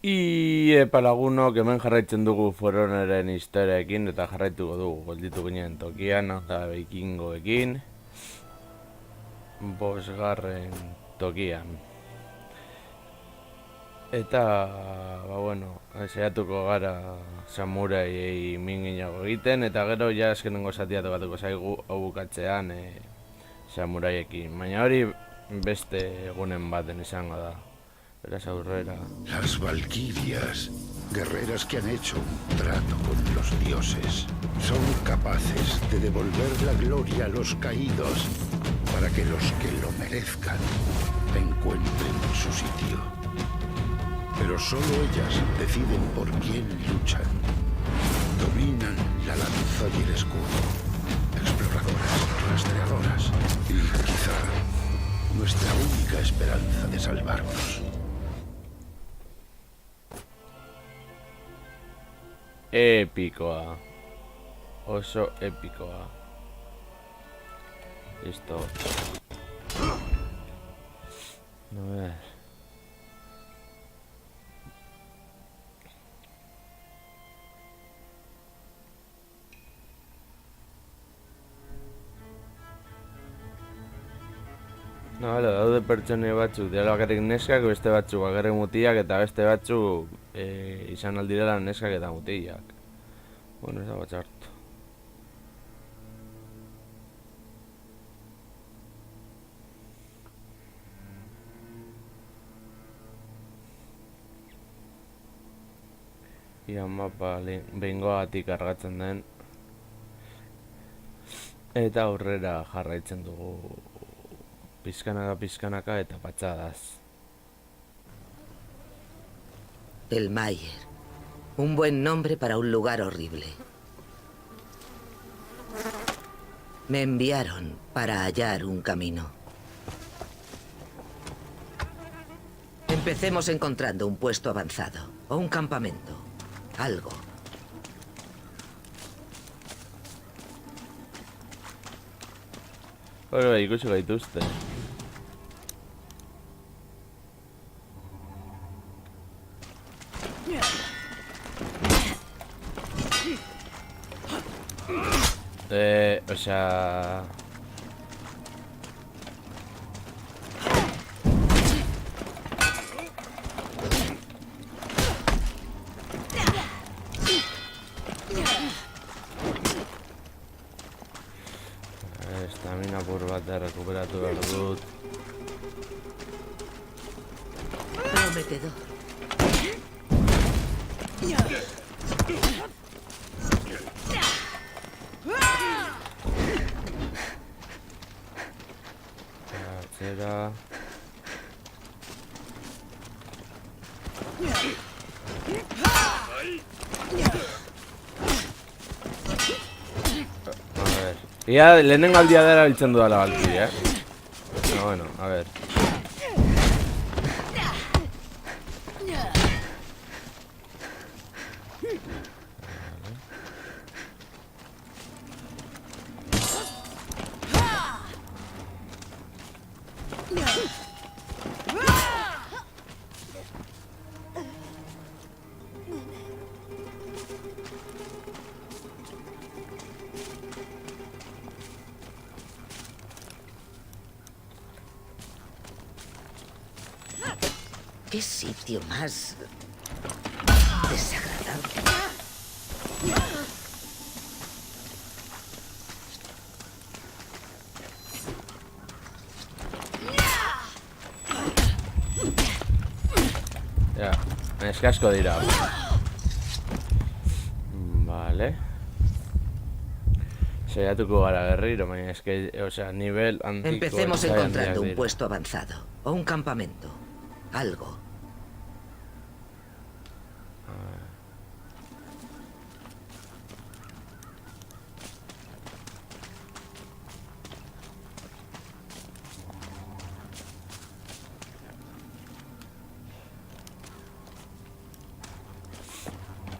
Epa lagunok hemen jarraitzen dugu Foroneren historiaekin eta jarraituko dugu golditu ginen tokian eta vikingoekin bosgarren tokian eta bueno, saiatuko gara samuraiei minginago egiten eta gero ja azkenengo zatia tokatuko zaigu hau bukatzean samuraiekin, baina hori beste egunen baten izango da. Verás aurrera. Las valquirias, guerreras que han hecho un trato con los dioses, son capaces de devolver la gloria a los caídos para que los que lo merezcan encuentren su sitio. Pero solo ellas deciden por quién luchan. Dominan la lanza y el escudo. Exploradoras, rastreadoras y quizá nuestra única esperanza de salvarnos. Epikoa. Oso epikoa. Listo. A ver. No, hala, daude pertsone batzuk, diala bakarrik neskak, beste batzuk bakarrik mutilak eta beste batzuk izan aldirela neskak eta mutilak. Bueno, ez dago txartu. Ia mapa behingoagatik kargatzen den. Eta aurrera jarraitzen dugu pizkanaka eta patxadaz. El Mayer. Un buen nombre para un lugar horrible. Me enviaron para hallar un camino. Empecemos encontrando un puesto avanzado, o un campamento, algo. Hori bai, ikusi gaituzte. O sea... Estamina apur bat errekuperatu behar dut. Prometedor. Atzera... Ia lehenengo aldia dara biltzen dudala balki, bueno, a ver. ¿Qué sitio más desagradable? Ya, es que asko dira. Vale. Saiatuko gara berriro, baina es que, o sea, nivel antiko. Empecemos encontrando un puesto avanzado, o un campamento, algo.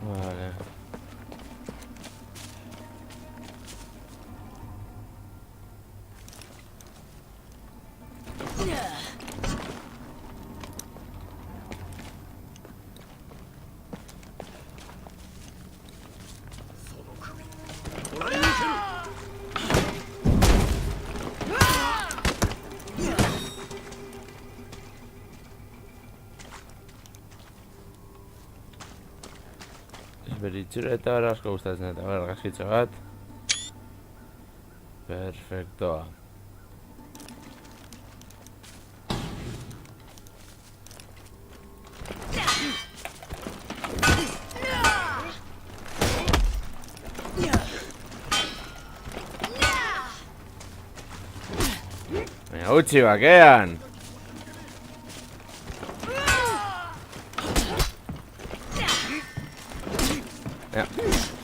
Vale. Beritxura eta bera asko gustatzen eta bera argazkitxo bat. Perfektoa. Baina utzi bakean!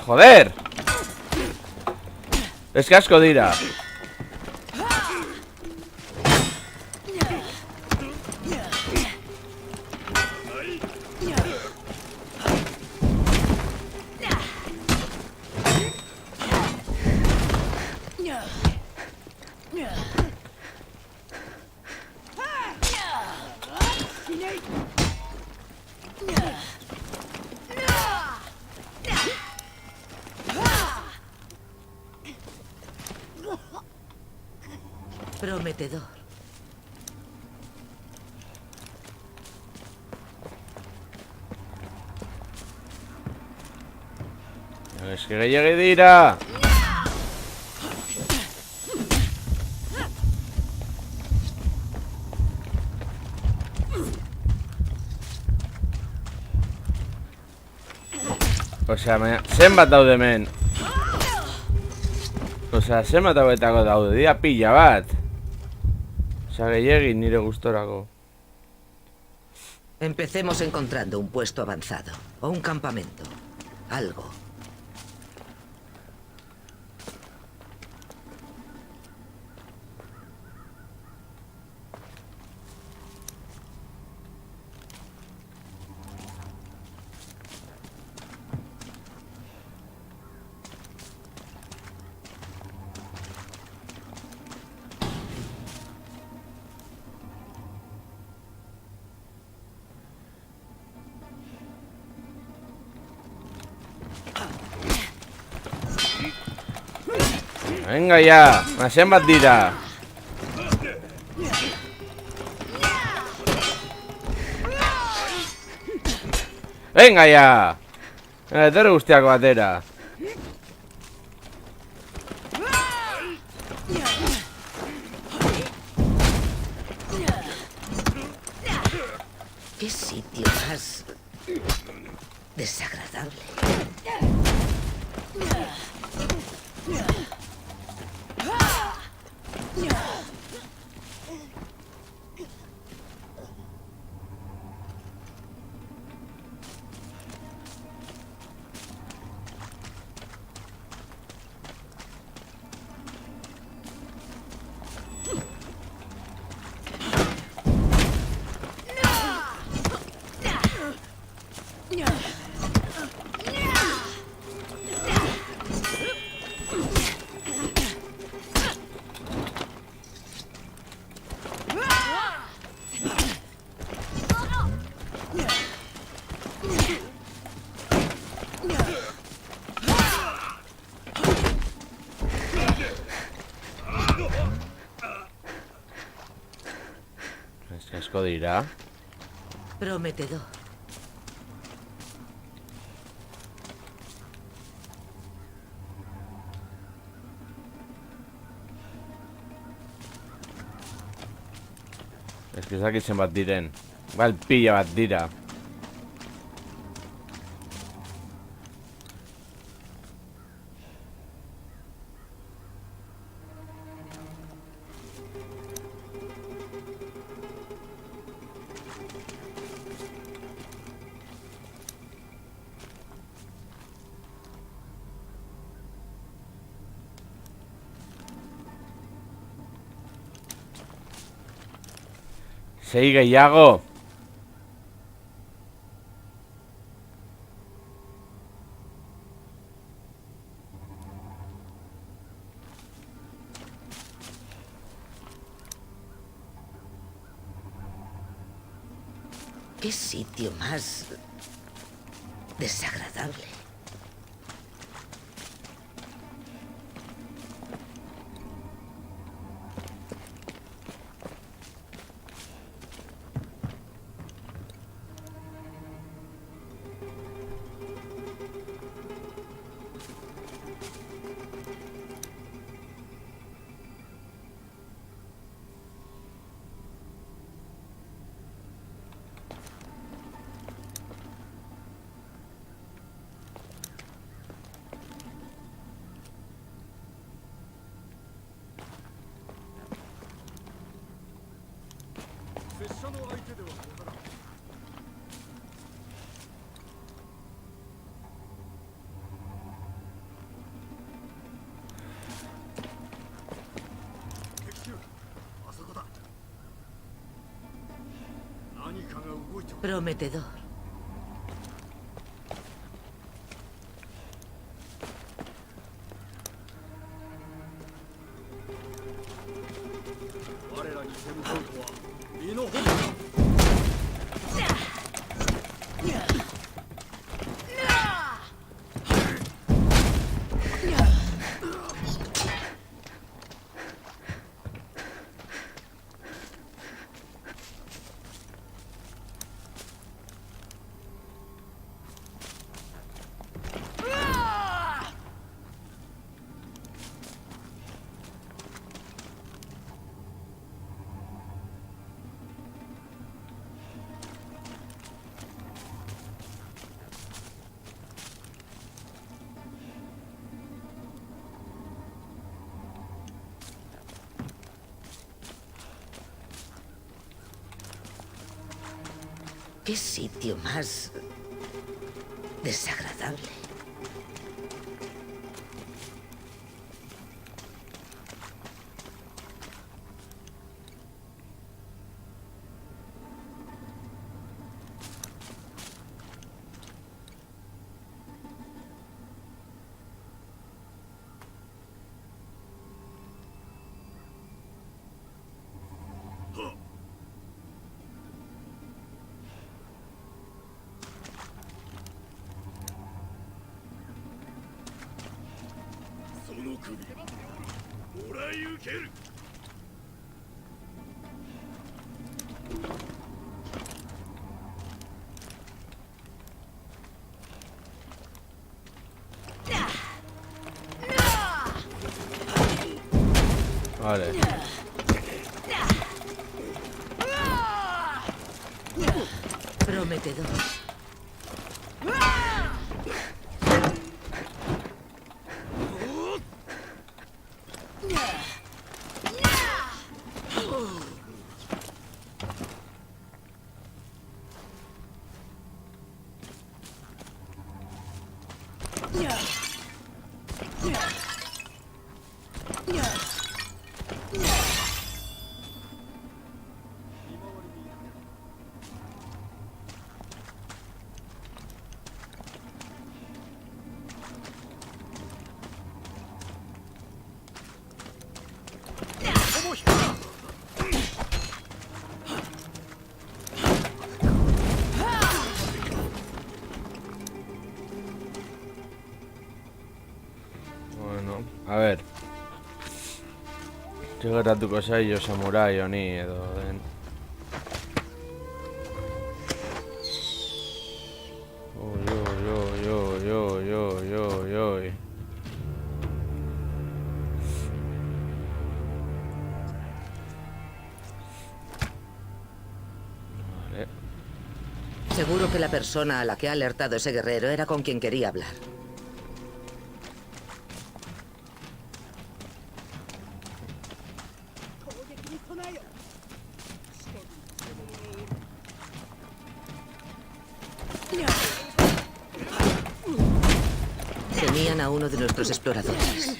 Joder! Ez que asko dira. Prometedor. Ez que gehiagi dira! Osea, baina, zenbat daude hemen? Osea, zenbat hauetako daude, dira pila bat. Osea, gehiagi nire gustorako. Empecemos encontrando un puesto avanzado. O un campamento. Algo. Venga ya, zenbat dira. Venga ya. Etorri guztiako batera. ¿Qué sitio más desagradable? Ez que asko dira. Prometedor. Ez que ezakit zenbat diren. Gal pila bat dira. Sei gehiago. ¿Qué sitio más desagradable? Prometedor. ¿Qué sitio más desagradable? Vale. Prometedor. Bueno, a ver. Zer gertatuko zaio samurai honi edo den. Oi. Vale. Seguro que la persona a la que ha alertado ese guerrero era con quien quería hablar. Tenían a uno de nuestros exploradores.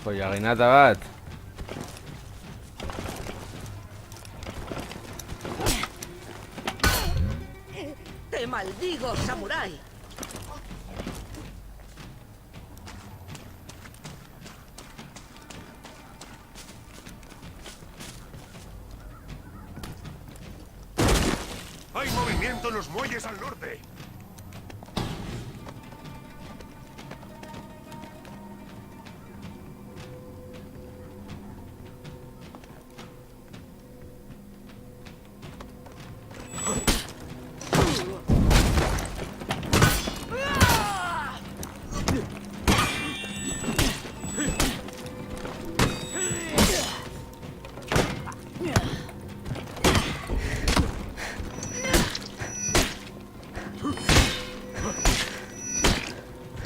Joiaginata bat. ¡Te maldigo, samurái! ¡Hay movimiento en los muelles al norte!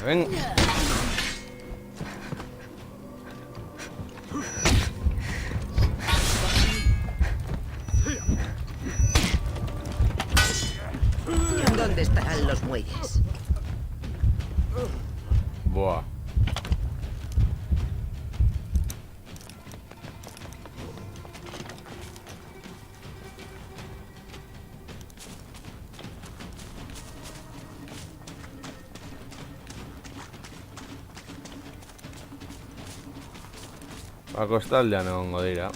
Ven. muelles. Buah. Kostaldean egongo dira.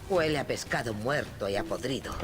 Huele a pescado muerto y a podrido.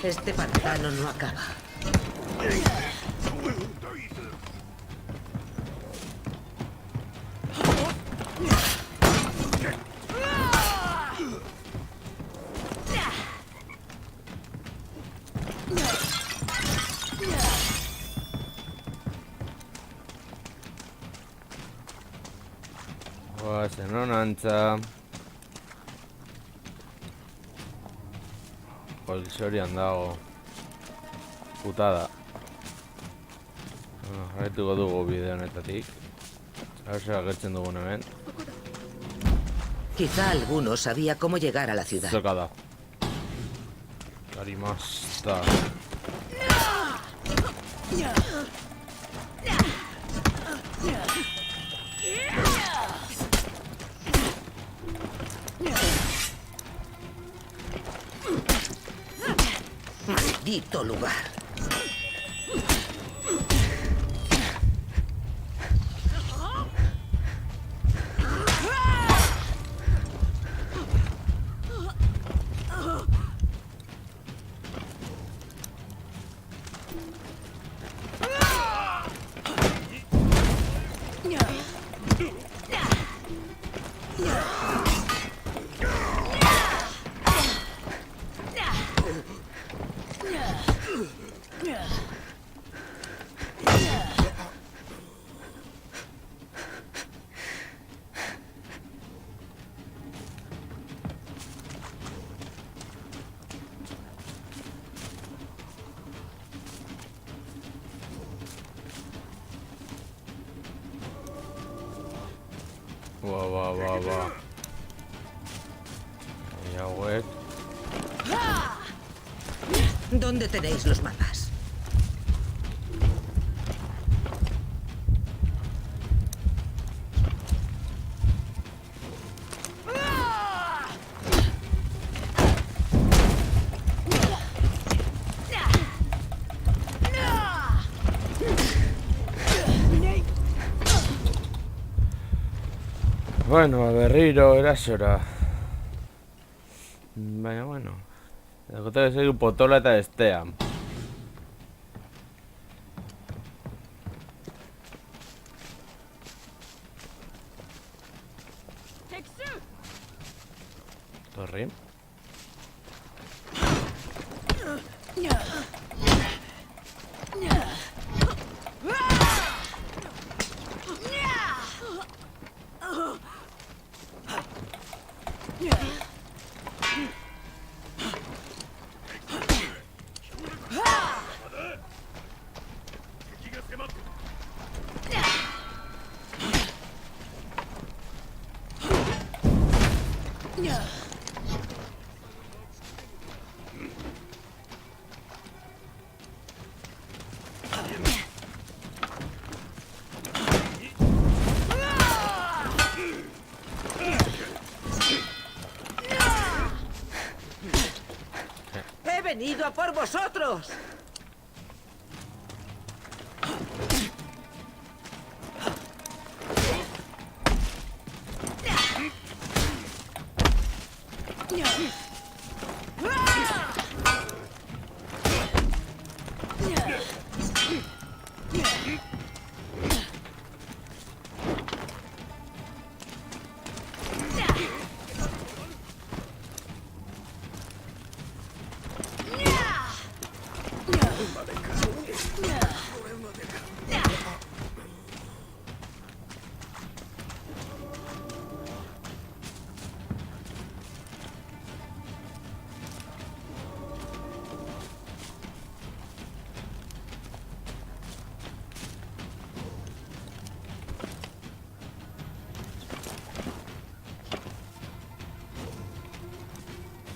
Este pantano no acaba. Goazen honantza. Polizorian dago. Putada. Jarraituko dugu bide honetatik. Zer agertzen dugun hemen. Quizá alguno sabía cómo llegar a la ciudad. Zoka da. Karimasta. Maldito lugar. Ba. Y hauek. ¿Dónde tenéis los mapas? Bueno, berriro erasora. Baina, bueno. Dagote bezaigu potola eta bestea. Torri. ¡He venido a por vosotros!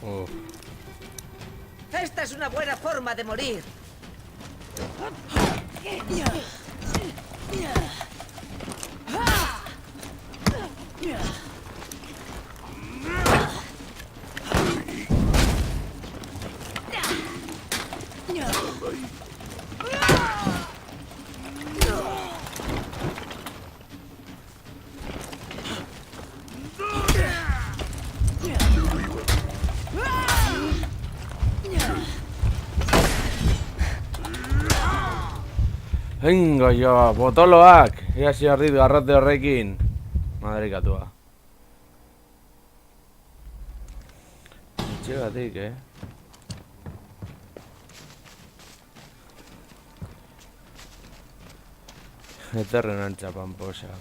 Uf. Esta es una buena forma de morir. Venga jo, potoloak! Ia ziarrit garrote horrekin. Madrikatua. Itxegatik, Eterren antxa pamposa.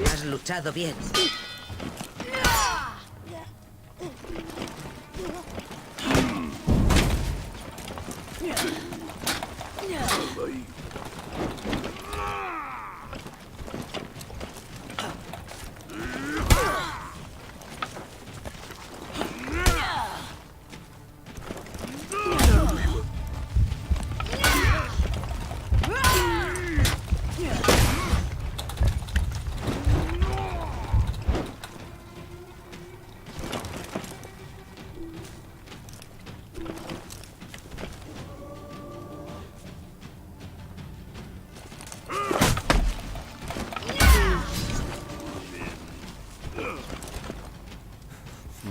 Has luchado bien.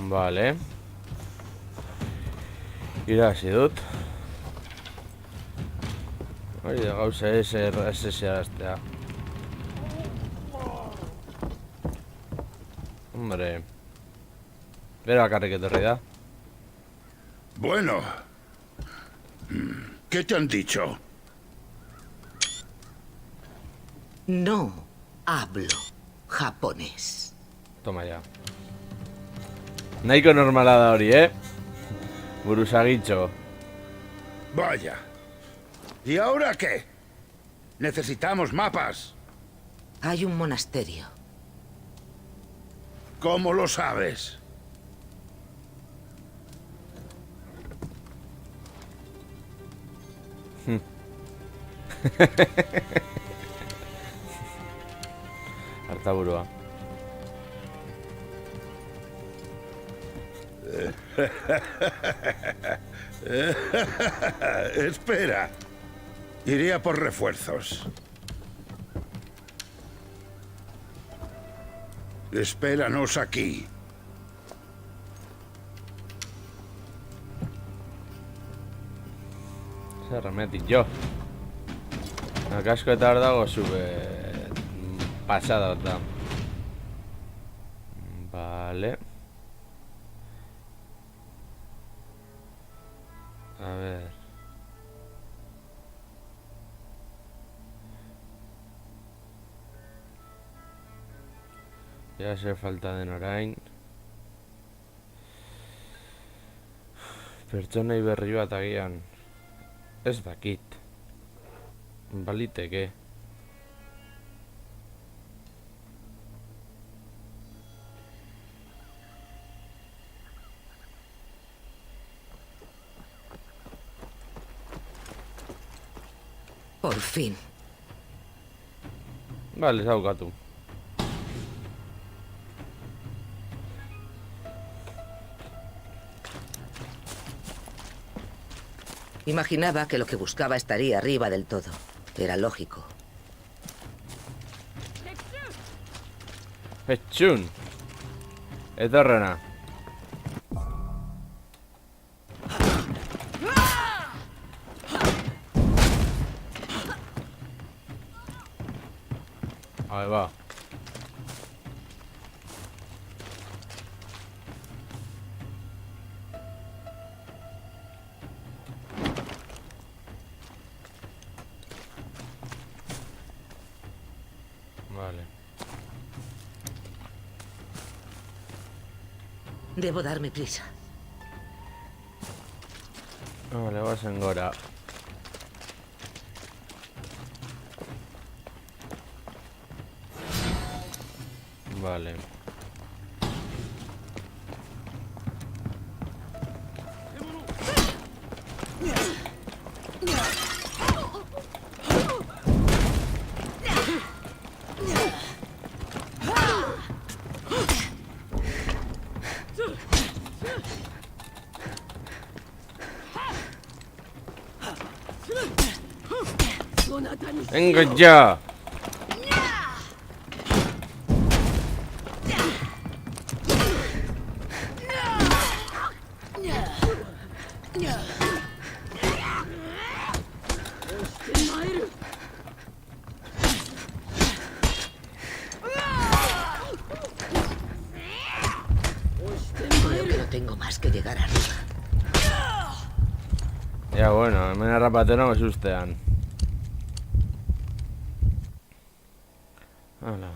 Vale. Irazi dut. Hori da gauza SSRStea. Hombre. Bera bakarrik etorri da. Bueno. ¿Qué te han dicho? No hablo japonés. Toma ya. Nahiko normala da hori, Burusagitxo. Vaya. ¿Y ahora qué? Necesitamos mapas. Hay un monasterio. ¿Cómo lo sabes? Hartaburua. Espera. Iré a por refuerzos. Espéranos aquí. Zer remetik jo. Kaskoetar dago zube pasada da. Vale. A ver. Ya se falta den orain. Pertsonei berri bat agian. Ez dakit. Baliteke. Por fin. Vale, zaukatu. Imaginaba que lo que buscaba estaría arriba del todo. Era lógico. Etxun. Etorrena. Ahí va. Vale. Debo darme prisa. Vale, vas en Gora. Vale. Venga ya. Creo que no tengo más que llegar arriba. Ya bueno, hemen rapatero me sustean. Hala.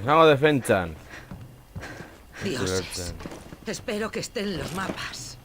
Esango defentsan. Dioses. Espero que estén los mapas.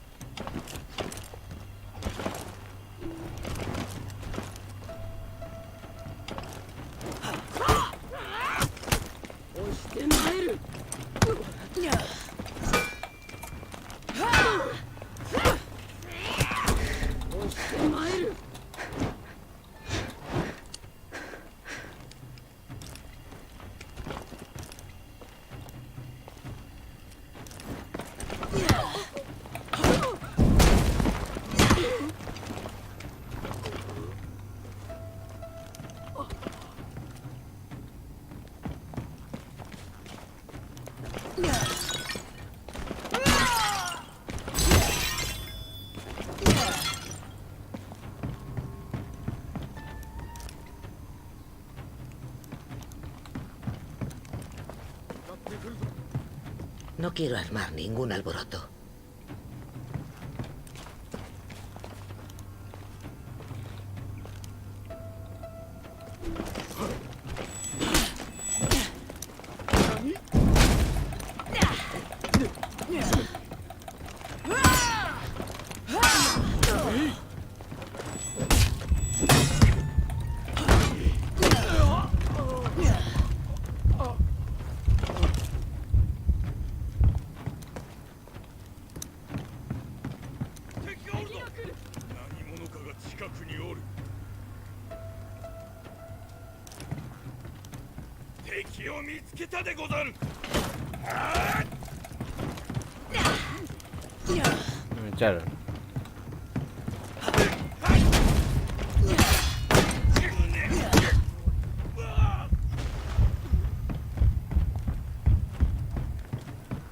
No quiero armar ningún alboroto. Me echaron.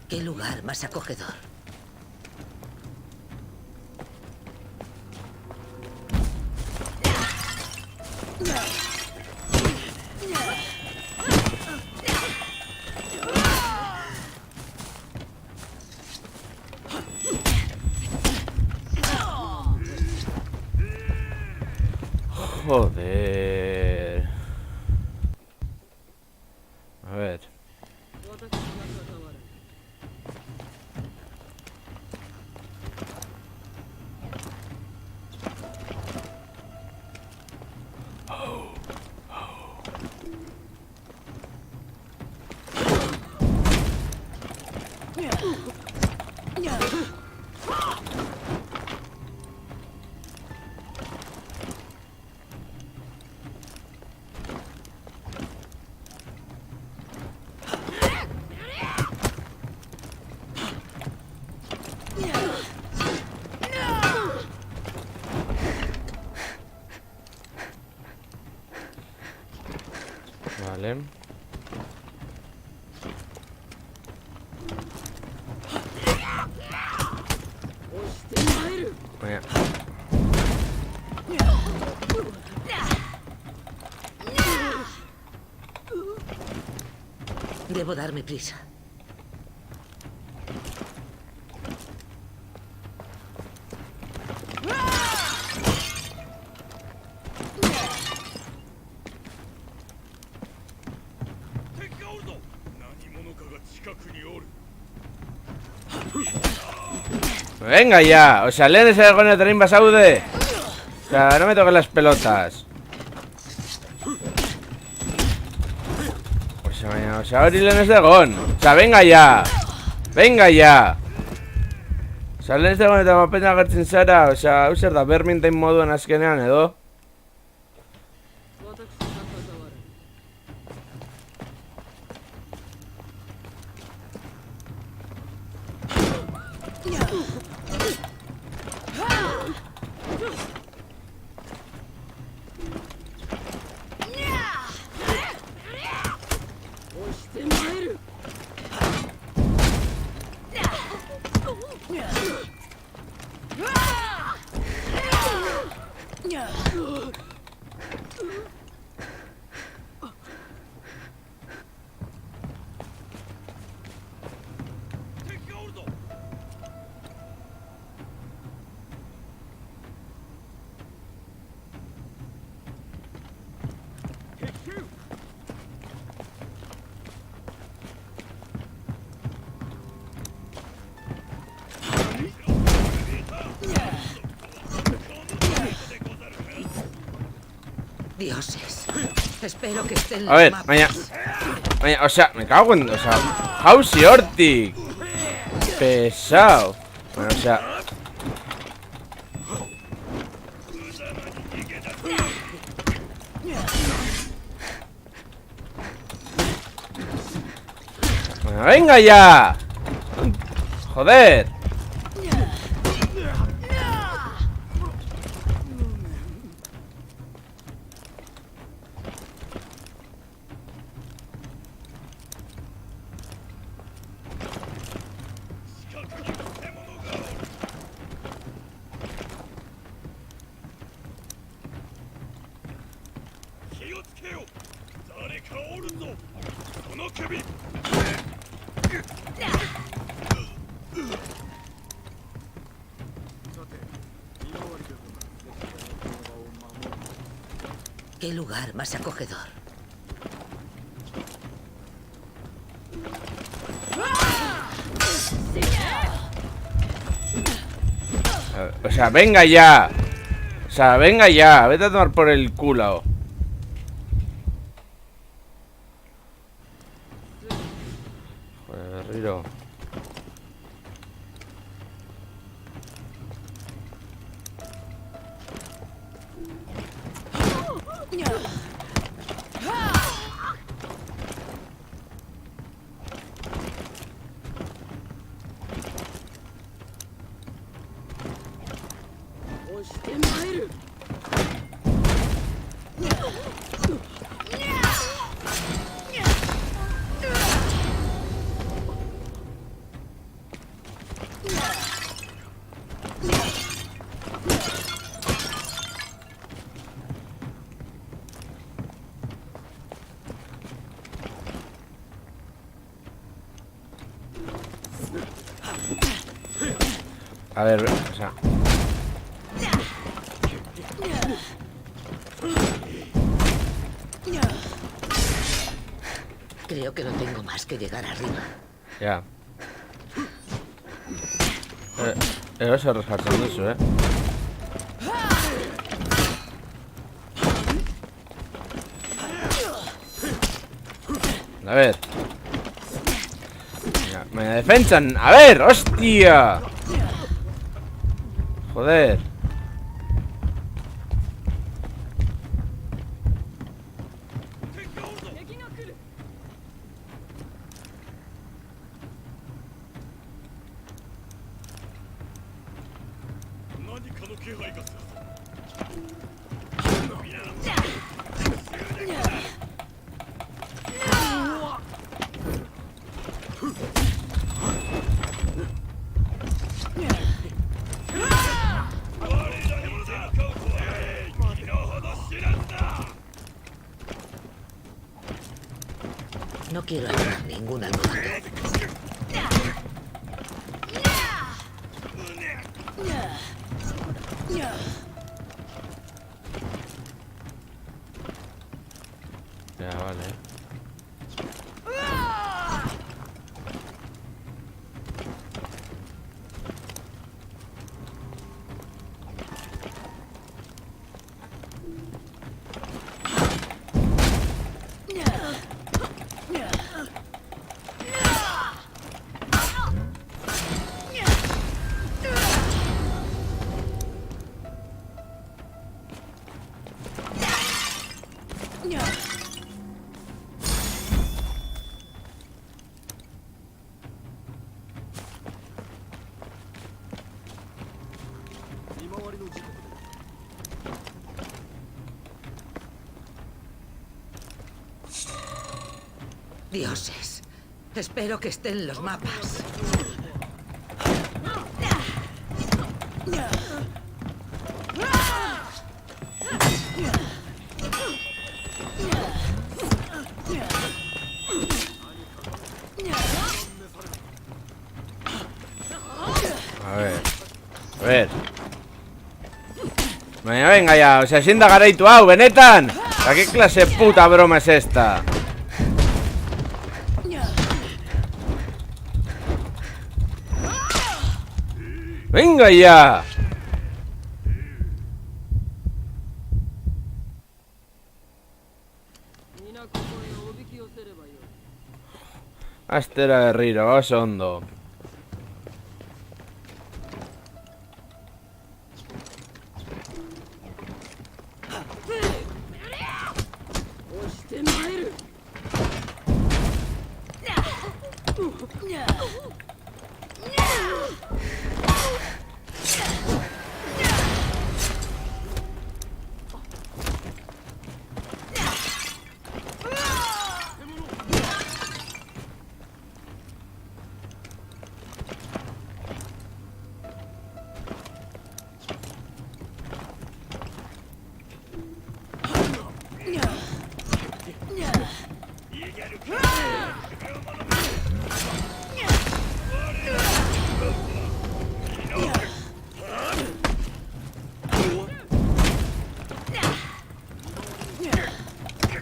Qué lugar más acogedor. Joder. A ver. Vale. Venga. Debo darme prisa. Venga ya, o sea, leen ese dragón de Tarim Basaude. O sea, no me toquen las pelotas. O sea, ahora leen ese dragón. O sea, venga ya. Venga ya. O sea, leen ese dragón de Tarim Pena Garchin Sara. O sea, user da Vermintide modu en azkenean edo. Dioses. Espero que estén A ver, los vaya. mapas. Vaya, o sea, me cago en. O sea, House y Ortic. Pesado. Bueno, o sea. Bueno, venga ya. Joder. Qué lugar más acogedor. O sea, venga ya. O sea, venga ya, vete a tomar por el culo. Joder, Riro. A ver, o sea... Creo que no tengo más que llegar arriba. Ya. Eso es rescatando eso, A ver. Mira, me defensan. A ver, hostia. Joder. No quiero hacer ningún alboroto. Ya, vale. Dioses. Espero que estén en los mapas. A ver. A ver. Venga ya, o sea, sienta garaitu hau, benetan. ¿A qué clase de puta broma es esta? ¡Venga ya! Astera Guerrero, oso ondo.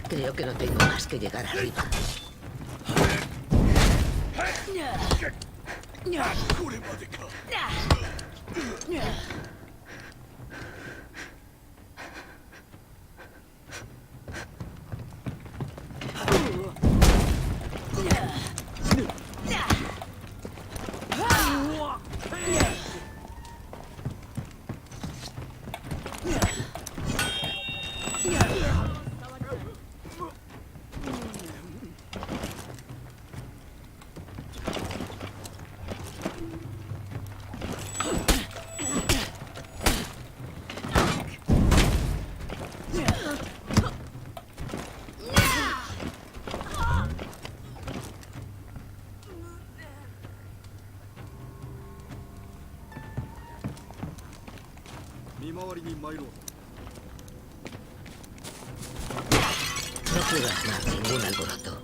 Creo que no tengo más que llegar arriba. No quiero armar ningún alboroto.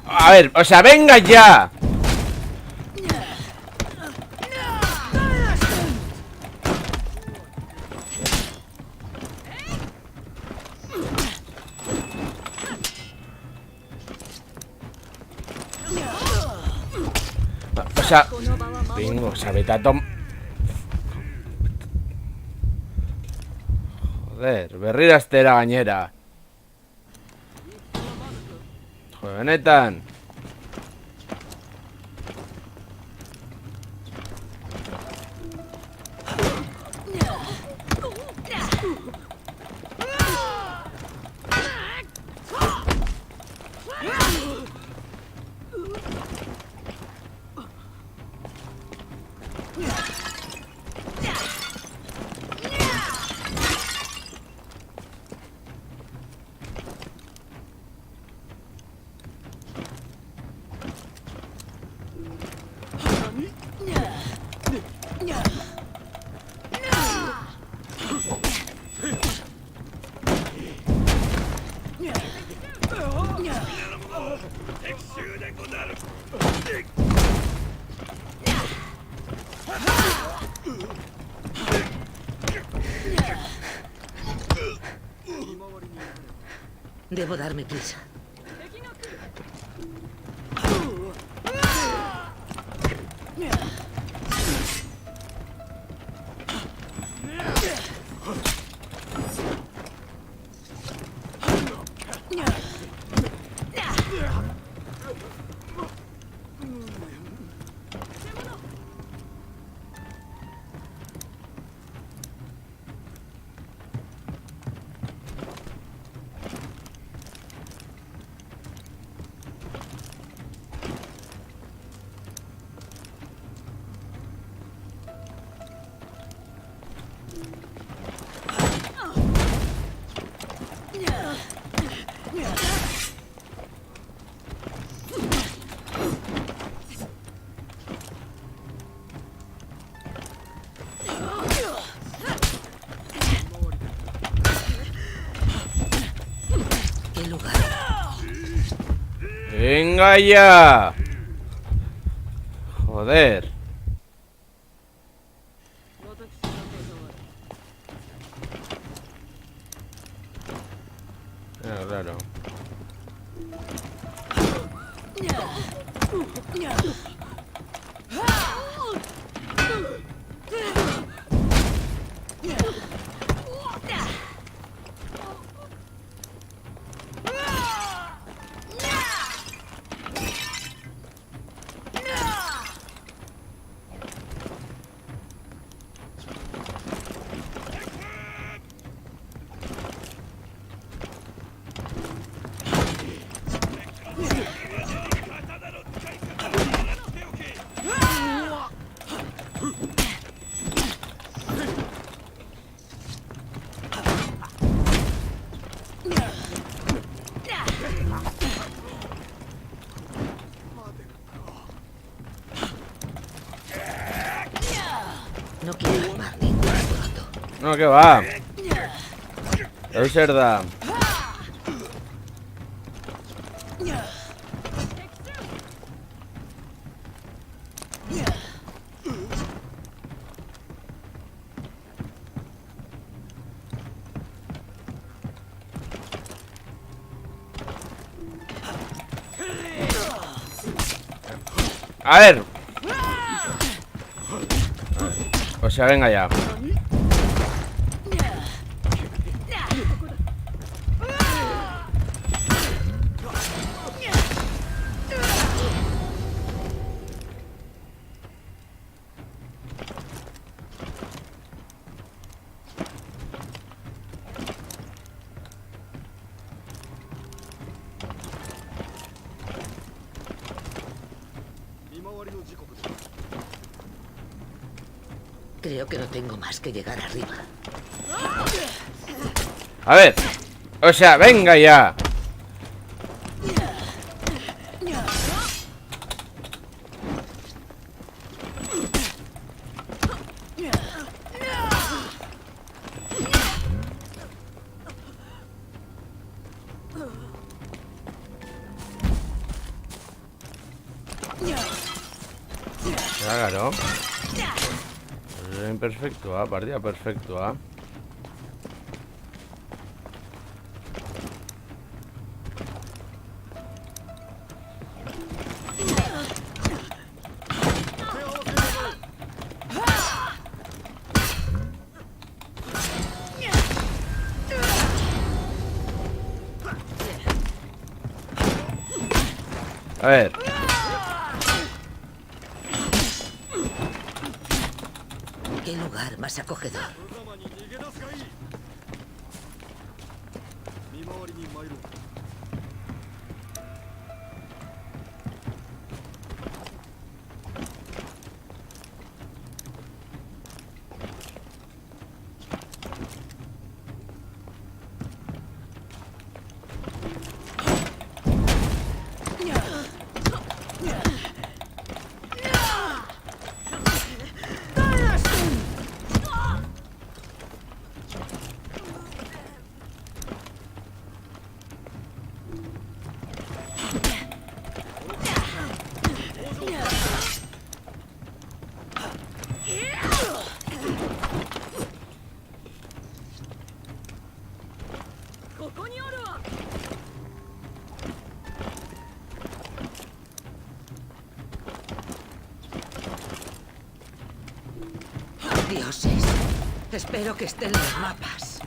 A ver, o sea, venga ya. O sea, bingo, o sea, vete a joder, berrira estera gainera. Joder, benetan. Debo darme prisa. ¿Qué lugar? Venga ya. Joder. Claro. No quiero armar ningún alboroto. No, que va. Zer da. A ver. O sea, venga ya. Creo que no tengo más que llegar arriba. A ver. O sea, venga ya. Claro. Imperfectua, partida perfectua. A ver. ¿Qué lugar más acogedor? Dioses. Espero que estén los mapas.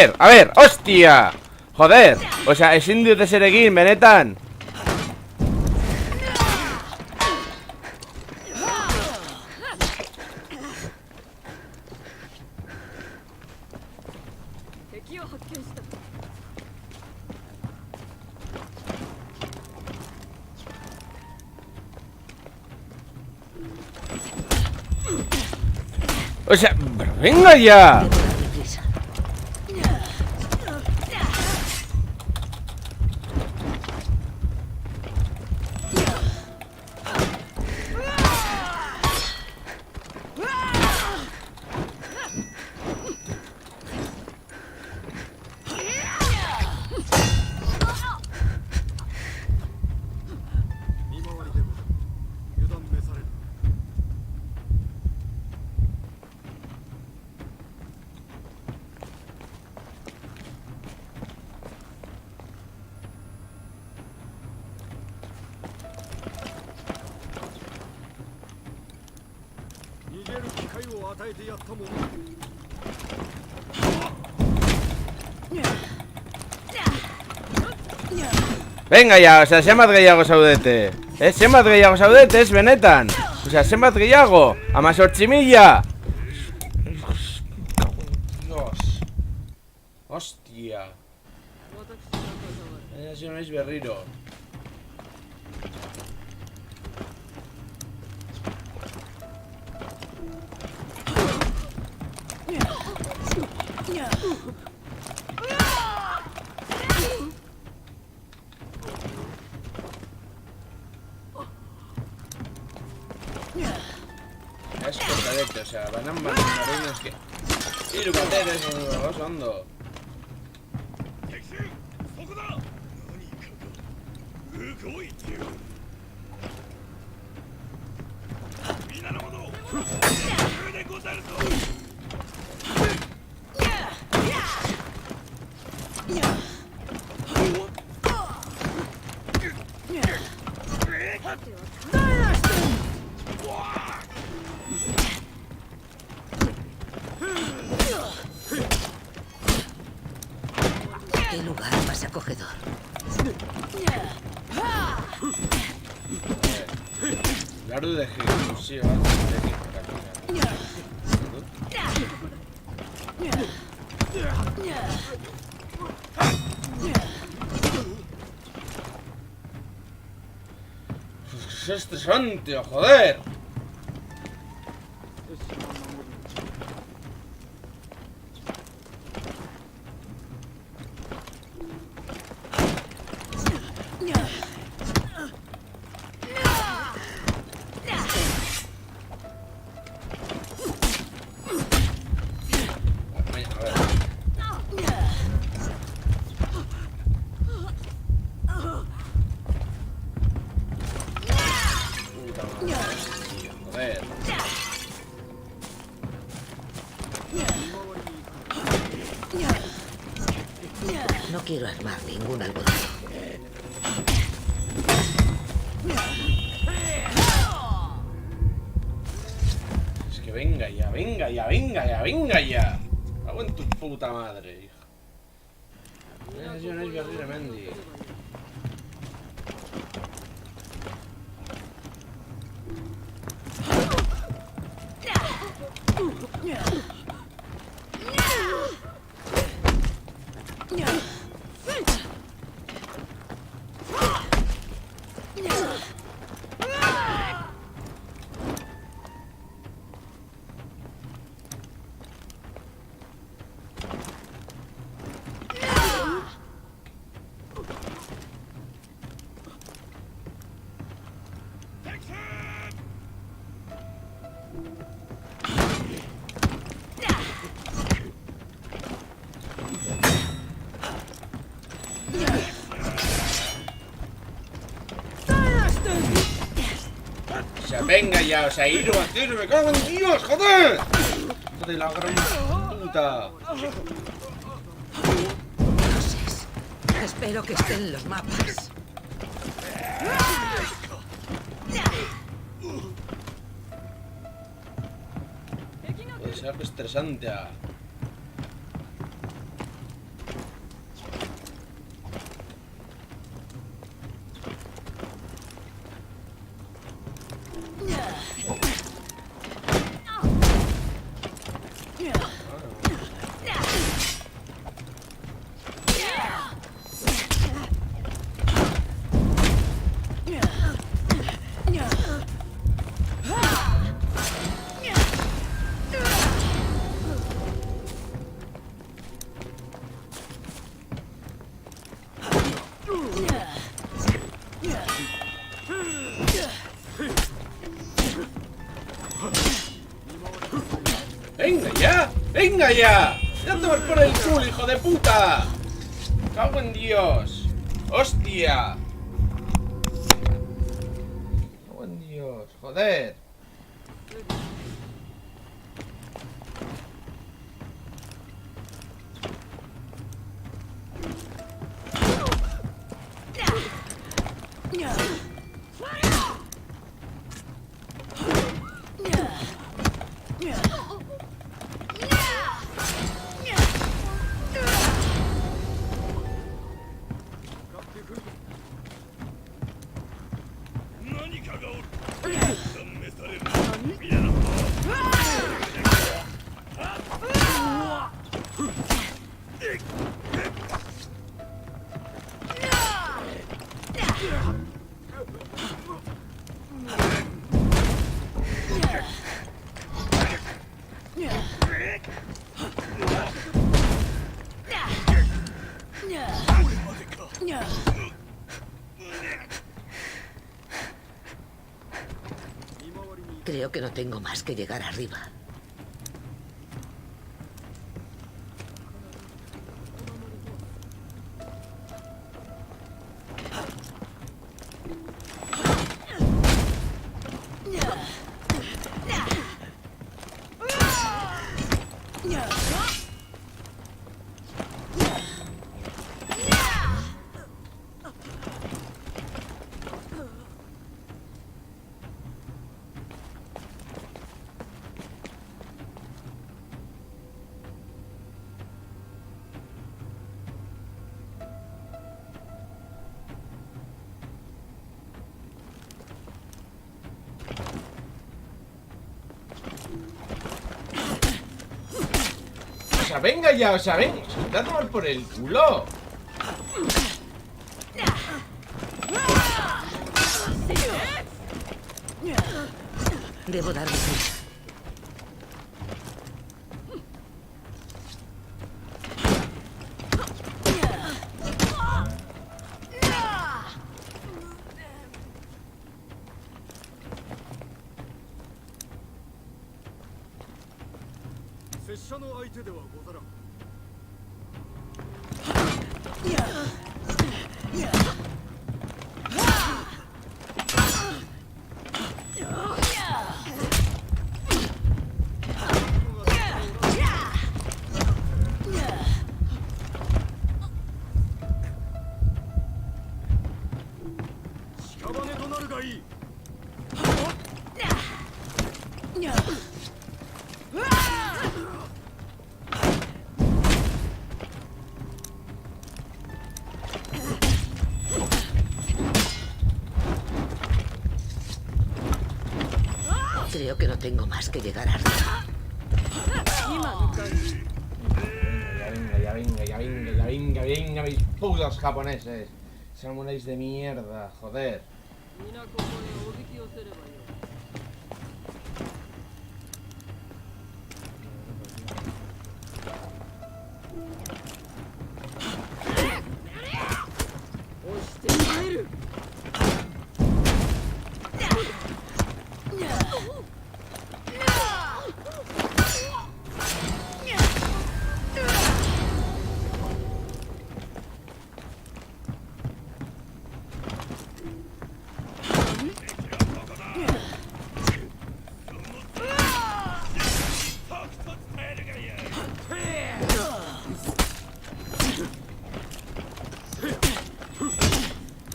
A ver, hostia. Joder, o sea, es indio de Seregin, benetan. O sea, venga ya. Venga ya, o sea, zenbat gehiago zaudete. Zenbat gehiago zaudete, ez benetan. O sea, zenbat gehiago. 18.000. Dios. Hostia. Ez naiz berriro. Es cortadete, o sea, banan marinos que... Hiru bateres, oso ondo. Qué lugar más acogedor. Lardo de ejecución de equipo. Es estresante, joder. Joder. No quiero armar ningún alboroto. Es que venga ya, venga ya, venga ya, venga ya. Cago en tu puta madre, hijo. Yo no es Guerrero Mendy. O sea, venga ya, o sea, ir a hacer, me cago en Dios, joder. De la gran puta. Dioses. Espero que estén en los mapas. Puede ser algo estresante. ¡Venga ya! ¡Venga ya! ¡Ya te vas por el culo, hijo de puta! ¡Cago en Dios! ¡Hostia! ¡Cago en Dios! ¡Joder! Creo que no tengo más que llegar arriba. sea, venga ya, o sea, venga. Te a tomar por el culo. Debo darme prisa. Creo que no tengo más que llegar a Arda. Venga, mis putos japoneses. Samuráis de mierda, joder.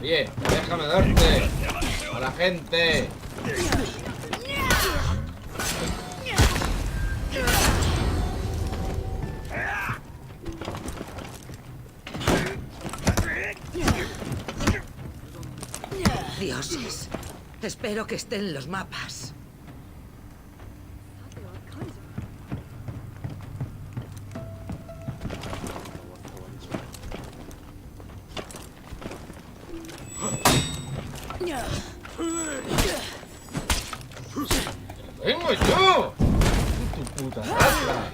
Oye, déjame darte a la gente. Dioses. Espero que estén los mapas. ¡Vengo yo! ¡Tu puta raza!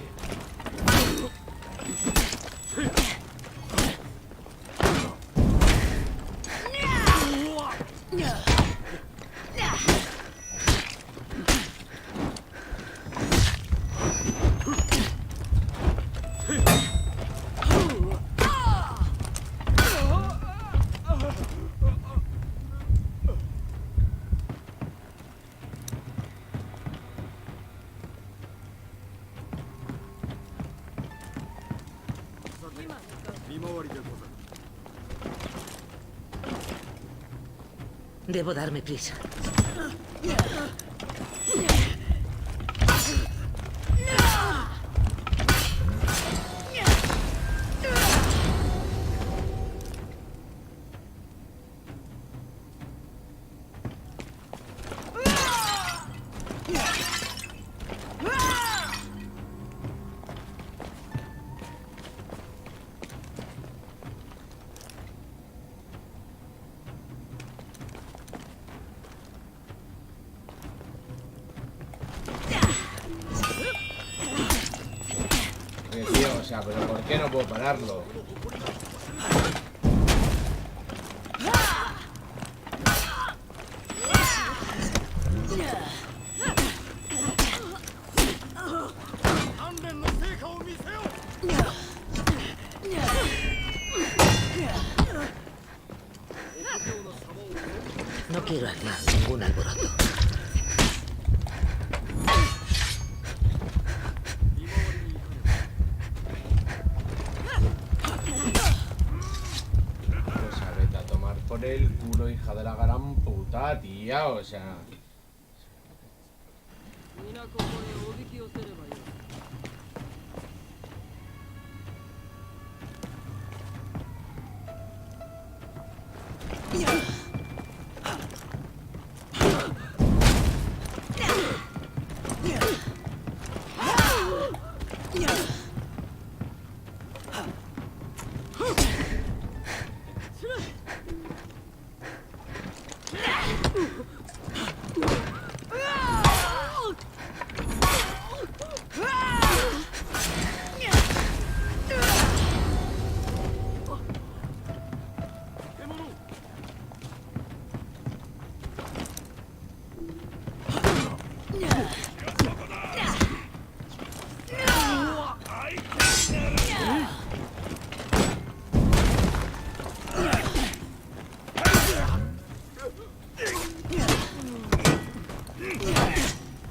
Debo darme prisa. Tío, o sea, pero ¿por qué no puedo pararlo? No quiero armar ningún alboroto. Pues a vete a tomar por el culo, hija de la gran puta, tía, o sea...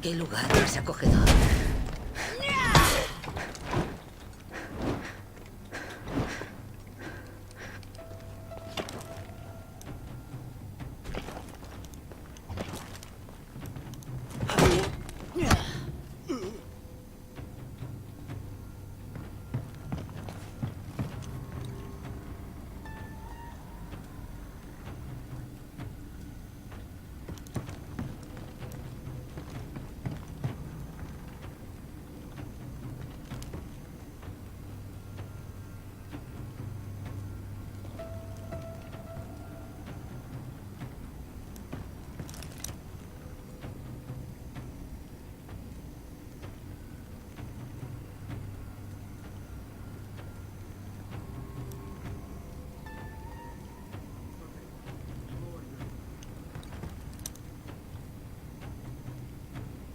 Qué lugar más acogedor.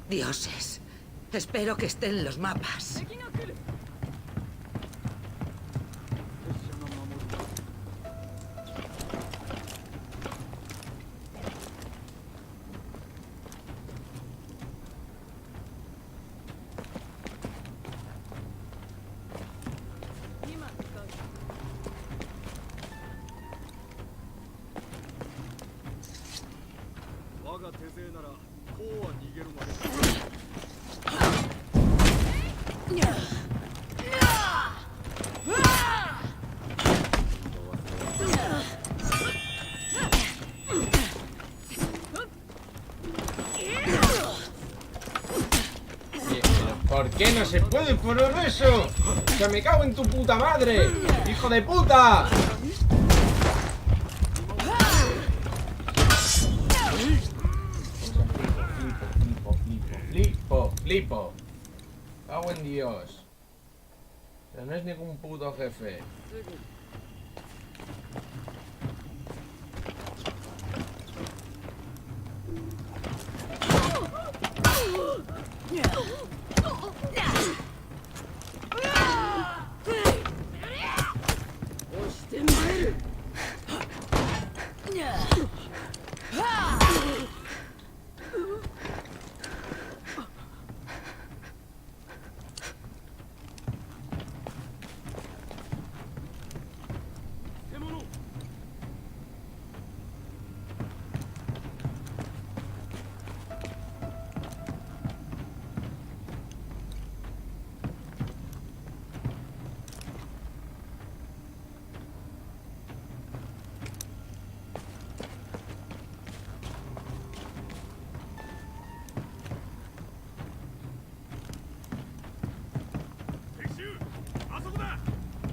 Dioses. Espero que estén los mapas. ¿Por qué no se puede poner eso? ¡O sea, me cago en tu puta madre! ¡Hijo de puta! Flipo. Cago en Dios. O sea, no es ningún puto jefe.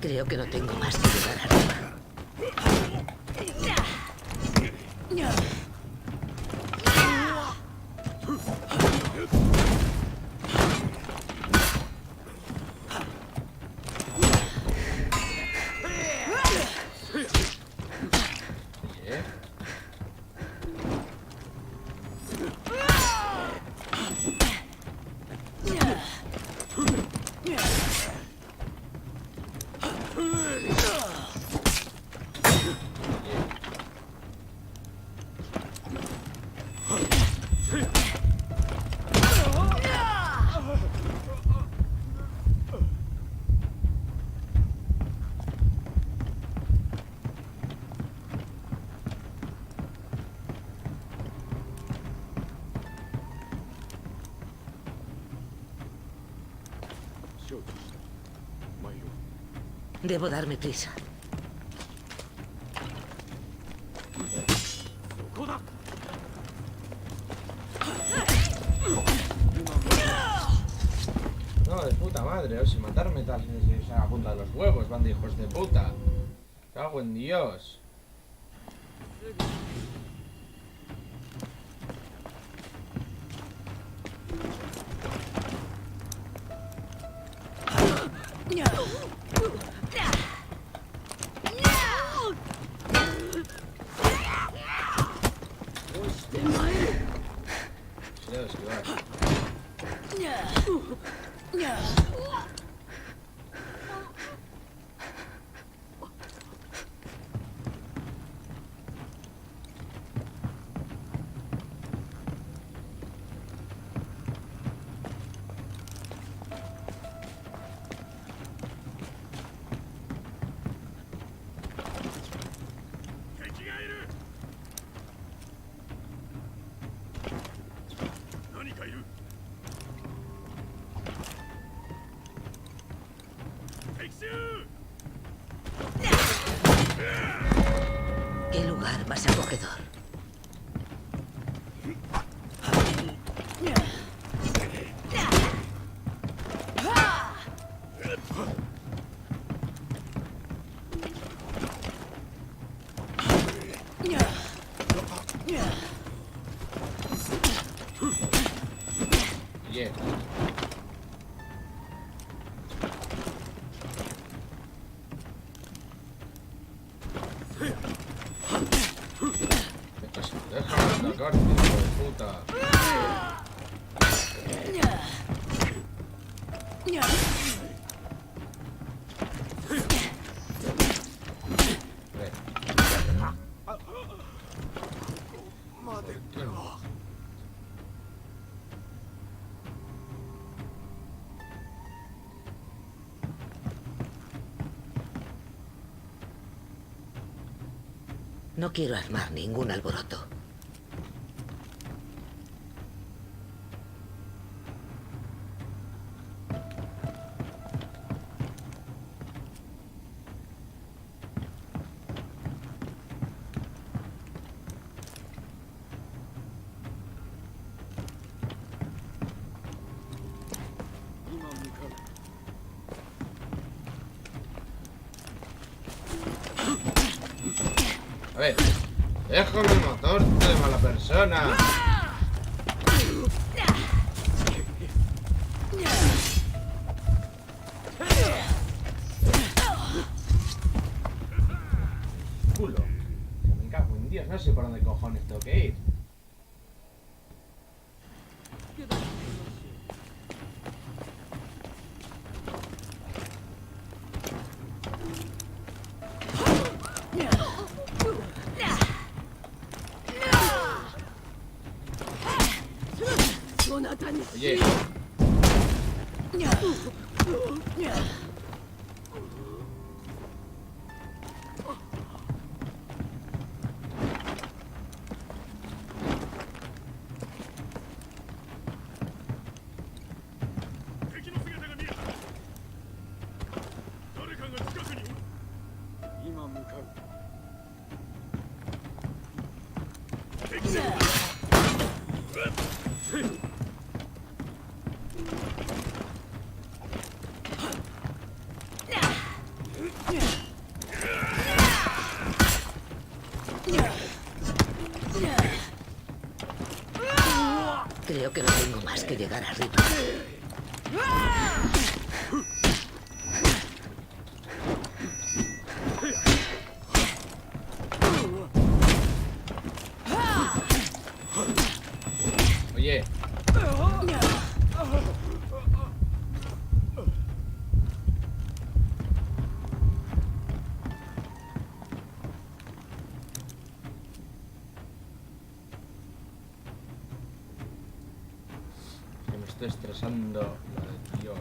Creo que no tengo más que llegar arriba. Debo darme prisa. No, de puta madre, o si matarme tal, se haga punta de los huevos, van de hijos de puta. Cago en Dios. Se debe esquivar. ¿Qué lugar más acogedor? Yeah. Déjame atacar, hijo de puta. No quiero armar ningún alboroto. A ver, déjame matarte, mala persona. Culo. Me cago en Dios, no sé por dónde cojones tengo que ir. Oye. Creo que no tengo más que llegar arriba. Oye. Que me estoy estresando la de Dios.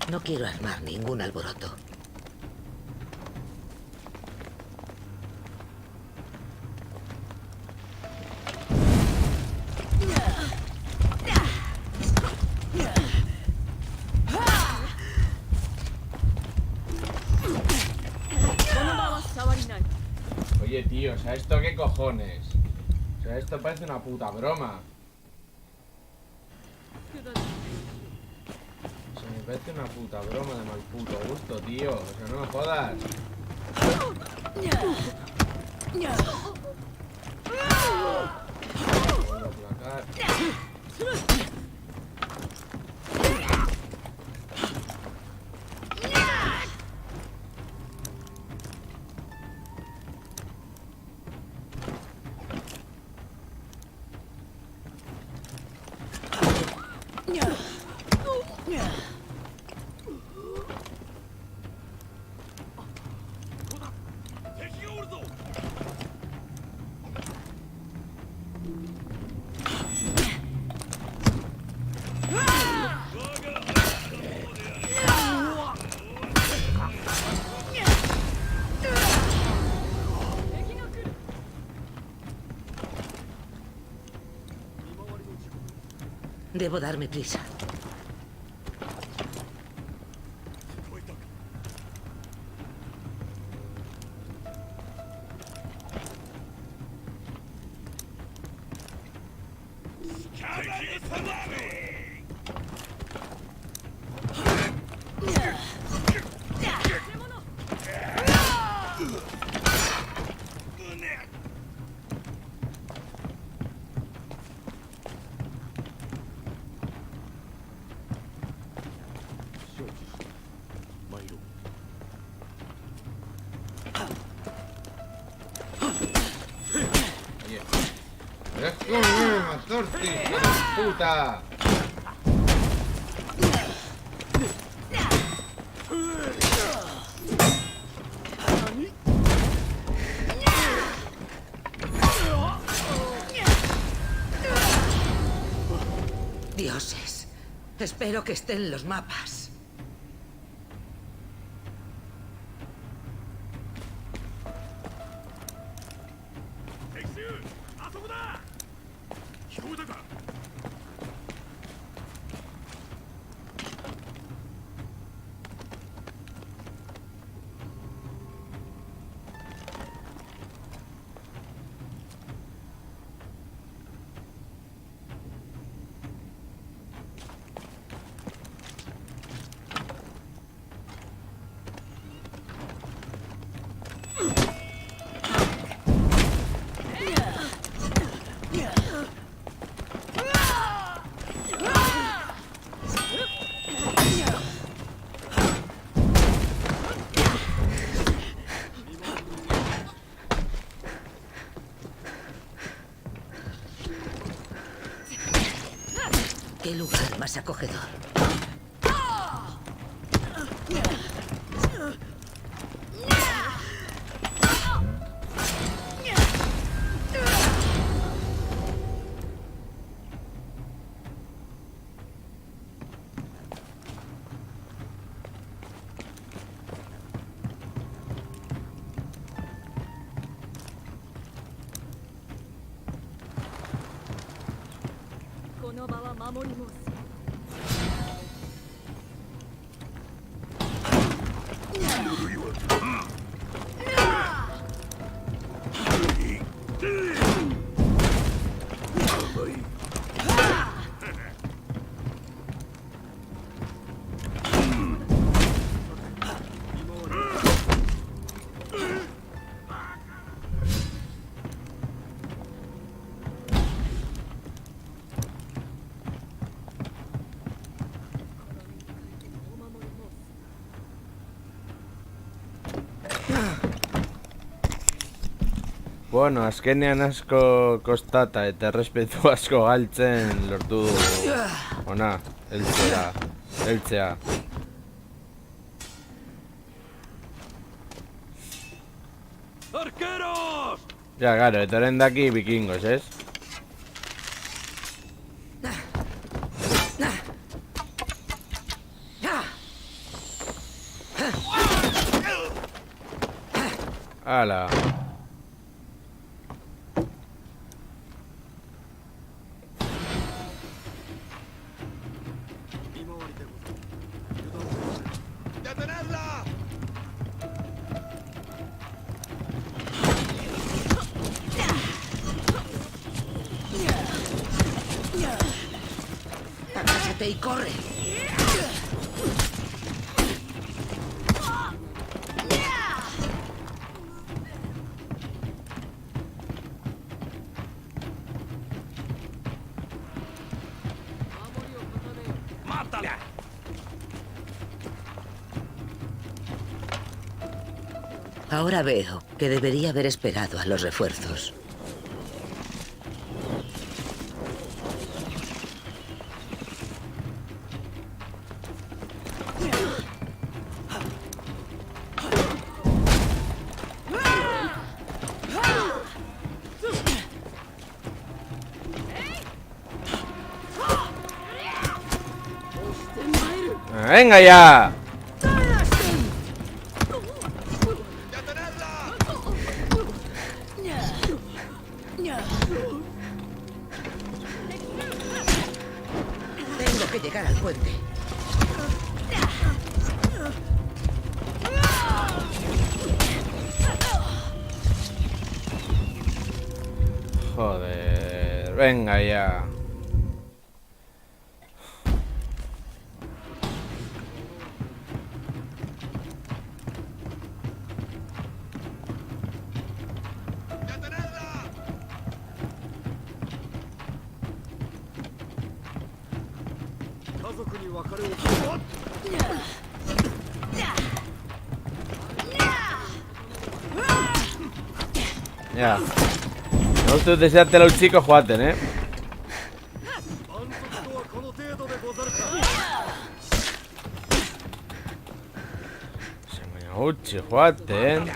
No quiero armar ningún alboroto. Oye, tío, o sea, ¿esto qué cojones? O sea, esto parece una puta broma. Vete una puta broma de mal puto gusto, tío. O sea, no me jodas. Voy a aplacar. Debo darme prisa. ¡Torti, hijo de puta! Dioses. Espero que estén los mapas. ¿Qué lugar más acogedor? Bueno, azkenean asko kostata eta errespetu asko galtzen lortu dugu. Ona, heltzea. ¡Arqueros! Ja, claro, etoren daki vikingos, ez? Hala. ¡Detenedla! Agachate y corre. ¡Mátalo! Ahora veo que debería haber esperado a los refuerzos. ¡Venga ya! ¡Detenedla! Tengo que llegar al puente. Joder, venga ya. ¡Detenedla! Ya. No te deseártelo un chico, jugaten, Se me uchi, jugaten.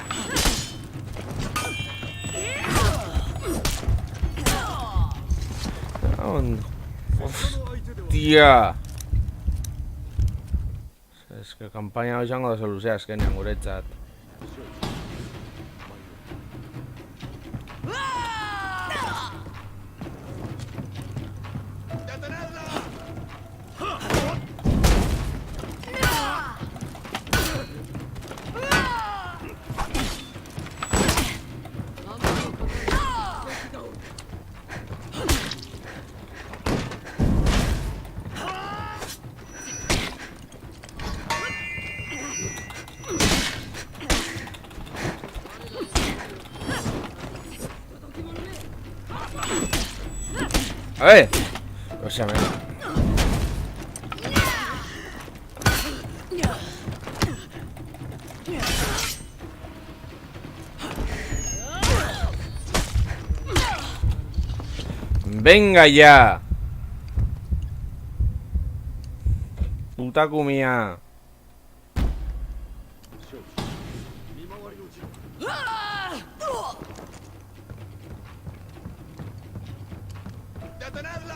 Hostia. Es que kampaina hau izango da soluzea azkenean guretzat. ¡Detenedla! A ver. O sea, me... Venga ya. Puta comida. ¡Detenedla!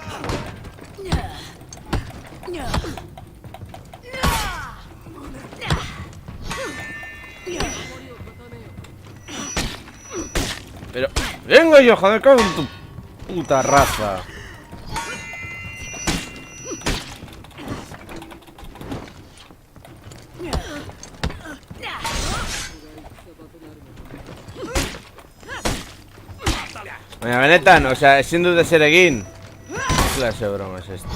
Pero... Venga yo, joder, cago en tu puta raza. Venga, Benetan, o sea, siendo de Sereguín. ¿Qué clase de broma es esta?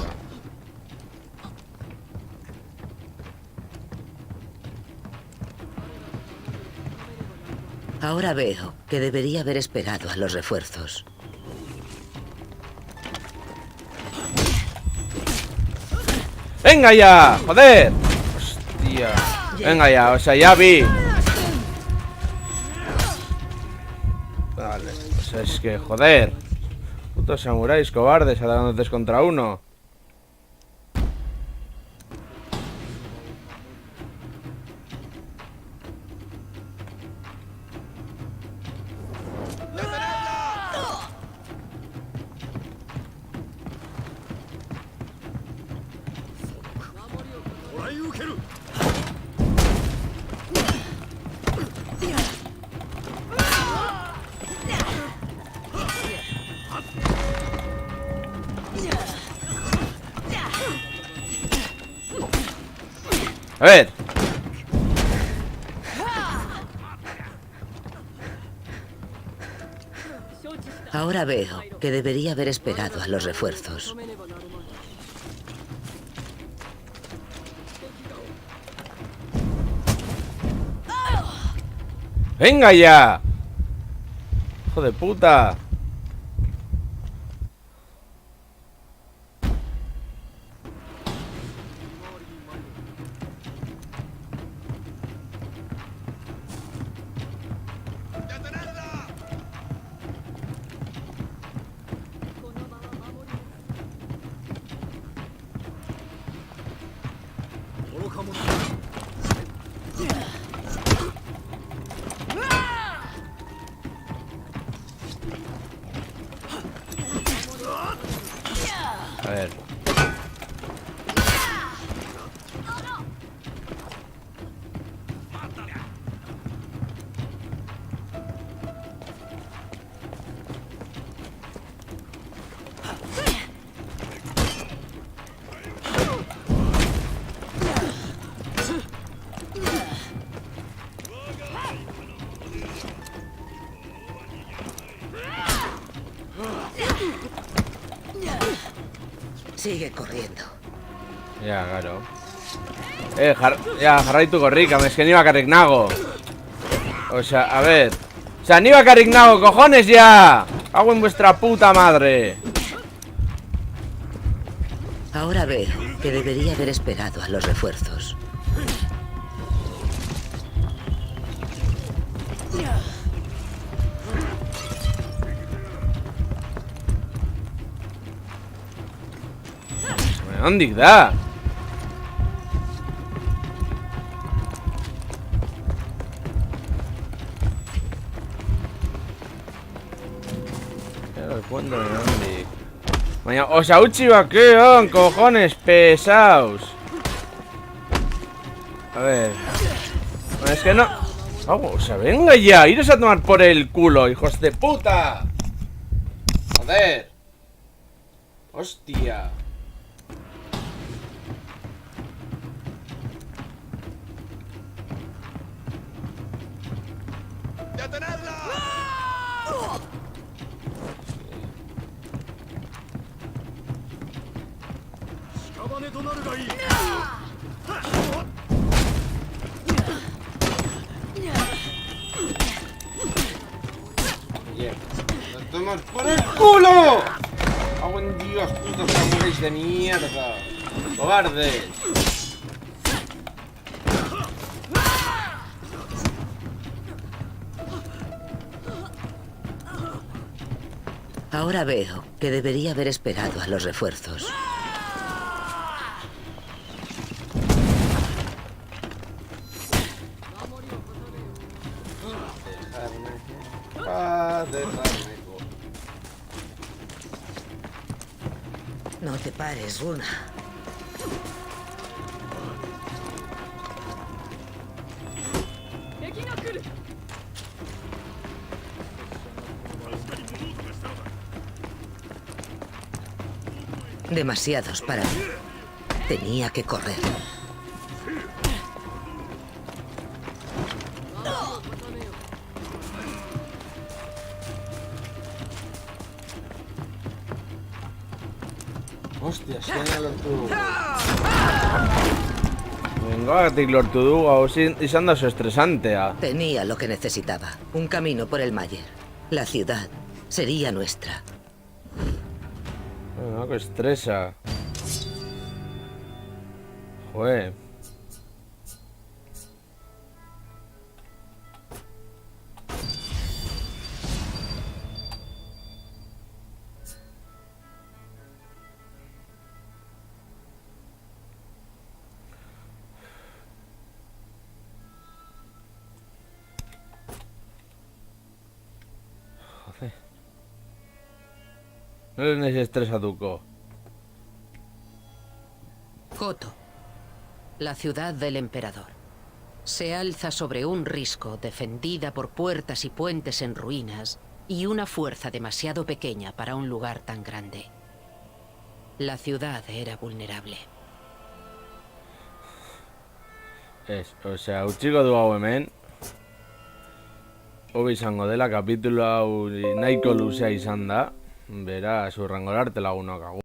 Ahora veo que debería haber esperado a los refuerzos. ¡Venga ya! ¡Joder! Hostia. Venga ya, o sea, ya vi. Vale, o sea, es que, joder. Putos samuráis cobardes atacándote contra uno. A ver. Ahora veo que debería haber esperado a los refuerzos. ¡Venga ya! ¡Hijo de puta! Sigue corriendo. Ja, claro. Jarraituko Rikam, es que ni bakarrik nago. O sea, a ver. O sea, ni bakarrik nago, cojones ya. Hago en vuestra puta madre. Ahora veo que debería haber esperado a los refuerzos. Ondik da. Ya lo encuentro en ondik. Baina, osa utzi bakean, cojones, pesaos. A ver. Bueno, es que no. O sea, venga ya, iros a tomar por el culo, hijos de puta. Joder. Hostia. ¡Detenedla! Oye, ¡nos tomas por el culo! ¡Hago en Dios, putos samuráis de mierda! ¡Cobardes! Ahora veo que debería haber esperado a los refuerzos. Dejarme. No te pares, Runa. Demasiados para mí. Tenía que correr. Hostia, zena lortu dugu. Bengoagatik lortu dugu, hau izan da oso estresantea. Tenía lo que necesitaba. Un camino por el Mayer. La ciudad sería nuestra. No, que estresa. Joder. Joder. No les estresatuko. Koto, la ciudad del emperador. Se alza sobre un risco defendida por puertas y puentes en ruinas y una fuerza demasiado pequeña para un lugar tan grande. La ciudad era vulnerable. Osea, utziko du hau hemen. Hobi izango dela, kapitulu hau nahiko luzea izan da. Beraz, urrengora arte lagunok agur.